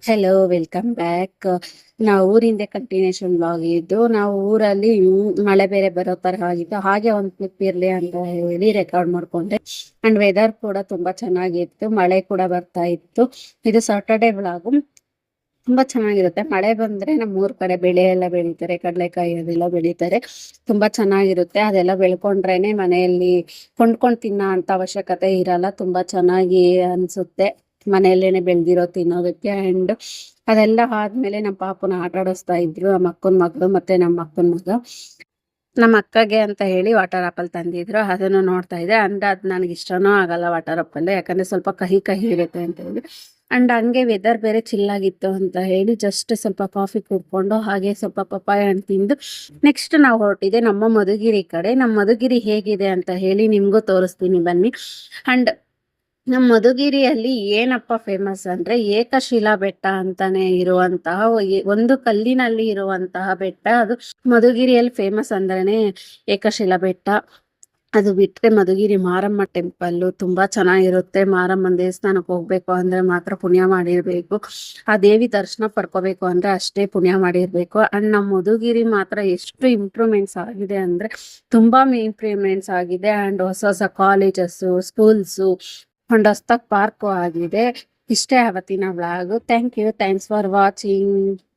Hello welcome back. ನಾವು ಊರಿಂದ continuation blog ಇದ್ದು ನಾವು ಊರಲ್ಲಿ ಮಳೆ ಬೇರೆ ಬರೋ ತರ ಆಗಿತ್ತು. ಹಾಗೆ ಒಂದು ಕ್ಲಿಪ್ ಇರ್ಲಿ ಅಂತ ಹೇಳಿ ರೆಕಾರ್ಡ್ ಮಾಡ್ಕೊಂಡೆ. ಅಂಡ್ ವೆದರ್ ಕೂಡ ತುಂಬಾ ಚೆನ್ನಾಗಿತ್ತು, ಮಳೆ ಕೂಡ ಬರ್ತಾ ಇತ್ತು. ಇದು ಸಾಟರ್ಡೆ ಬ್ಲಾಗು. ತುಂಬಾ ಚೆನ್ನಾಗಿರುತ್ತೆ. ಮಳೆ ಬಂದ್ರೆ ನಮ್ಮ ಊರ್ ಕಡೆ ಬೆಳೆ ಎಲ್ಲ ಬೆಳೀತಾರೆ, ಕಡಲೆಕಾಯಿ ಅದೆಲ್ಲ ಬೆಳೀತಾರೆ. ತುಂಬಾ ಚೆನ್ನಾಗಿರುತ್ತೆ. ಅದೆಲ್ಲ ಬೆಳ್ಕೊಂಡ್ರೇನೆ ಮನೆಯಲ್ಲಿ ಕೊಂಡ್ಕೊಂಡ್ ತಿನ್ನೋ ಅಂತ ಅವಶ್ಯಕತೆ ಇರಲ್ಲ. ತುಂಬಾ ಚೆನ್ನಾಗಿ ಅನ್ಸುತ್ತೆ ಮನೆಯಲ್ಲೇನೆ ಬೆಳ್ದಿರೋ ತಿನ್ನೋದಕ್ಕೆ. ಅಂಡ್ ಅದೆಲ್ಲ ಆದ್ಮೇಲೆ ನಮ್ಮ ಪಾಪನ ಆಟ ಆಡಿಸ್ತಾ ಇದ್ರು, ನಮ್ಮ ಅಕ್ಕನ ಮಗಳು ಮತ್ತೆ ನಮ್ಮ ಅಕ್ಕನ ಮಗ. ನಮ್ಮ ಅಕ್ಕಗೆ ಅಂತ ಹೇಳಿ ವಾಟರ್ ಆಪಲ್ ತಂದಿದ್ರು, ಅದನ್ನು ನೋಡ್ತಾ ಇದ್ದೆ. ಅಂಡ್ ಅದು ನನಗೆ ಇಷ್ಟನೂ ಆಗಲ್ಲ ವಾಟರ್ ಆಪಲ್, ಯಾಕಂದ್ರೆ ಸ್ವಲ್ಪ ಕಹಿ ಕಹಿ ಇರುತ್ತೆ ಅಂತ ಹೇಳಿ. ಅಂಡ್ ಹಂಗೆ ವೆದರ್ ಬೇರೆ ಚಿಲ್ಲಾಗಿತ್ತು ಅಂತ ಹೇಳಿ ಜಸ್ಟ್ ಸ್ವಲ್ಪ ಕಾಫಿ ಕುಡ್ಕೊಂಡು ಹಾಗೆ ಸ್ವಲ್ಪ ಪಪ್ಪಾಯ ಹಣ್ಣು ತಿಂದು ನೆಕ್ಸ್ಟ್ ನಾವು ಹೊರಟಿದೆ ನಮ್ಮ ಮಧುಗಿರಿ ಕಡೆ. ನಮ್ಮ ಮಧುಗಿರಿ ಹೇಗಿದೆ ಅಂತ ಹೇಳಿ ನಿಮ್ಗೂ ತೋರಿಸ್ತೀನಿ ಬನ್ನಿ. ಅಂಡ್ ನಮ್ಮ ಮಧುಗಿರಿಯಲ್ಲಿ ಏನಪ್ಪ ಫೇಮಸ್ ಅಂದ್ರೆ ಏಕಶಿಲಾ ಬೆಟ್ಟ ಅಂತಾನೆ ಇರುವಂತಹ ಒಂದು ಕಲ್ಲಿನಲ್ಲಿ ಇರುವಂತಹ ಬೆಟ್ಟ. ಅದು ಮಧುಗಿರಿಯಲ್ಲಿ ಫೇಮಸ್ ಅಂದ್ರೇನೆ ಏಕಶಿಲಾ ಬೆಟ್ಟ. ಅದು ಬಿಟ್ರೆ ಮಧುಗಿರಿ ಮಾರಮ್ಮ ಟೆಂಪಲ್ ತುಂಬಾ ಚೆನ್ನಾಗಿರುತ್ತೆ. ಮಾರಮ್ಮನ ದೇವಸ್ಥಾನಕ್ಕೆ ಹೋಗ್ಬೇಕು ಅಂದ್ರೆ ಮಾತ್ರ ಪುಣ್ಯ ಮಾಡಿರ್ಬೇಕು. ಆ ದೇವಿ ದರ್ಶನ ಪಡ್ಕೋಬೇಕು ಅಂದ್ರೆ ಅಷ್ಟೇ ಪುಣ್ಯ ಮಾಡಿರ್ಬೇಕು. ಅಂಡ್ ನಮ್ಮ ಮಧುಗಿರಿ ಮಾತ್ರ ಎಷ್ಟು ಇಂಪ್ರೂವ್ಮೆಂಟ್ಸ್ ಆಗಿದೆ ಅಂದ್ರೆ ತುಂಬಾ ಇಂಪ್ರೂವ್ಮೆಂಟ್ಸ್ ಆಗಿದೆ. ಅಂಡ್ ಹೊಸ ಹೊಸ ಕಾಲೇಜಸ್ಸು, ಸ್ಕೂಲ್ಸು, ಒಂದು ಹೊಸ್ದಾಗಿ ಪಾರ್ಕು ಆಗಿದೆ. ಇಷ್ಟೇ ಅವತ್ತಿನ vlog. Thank you, thanks for watching.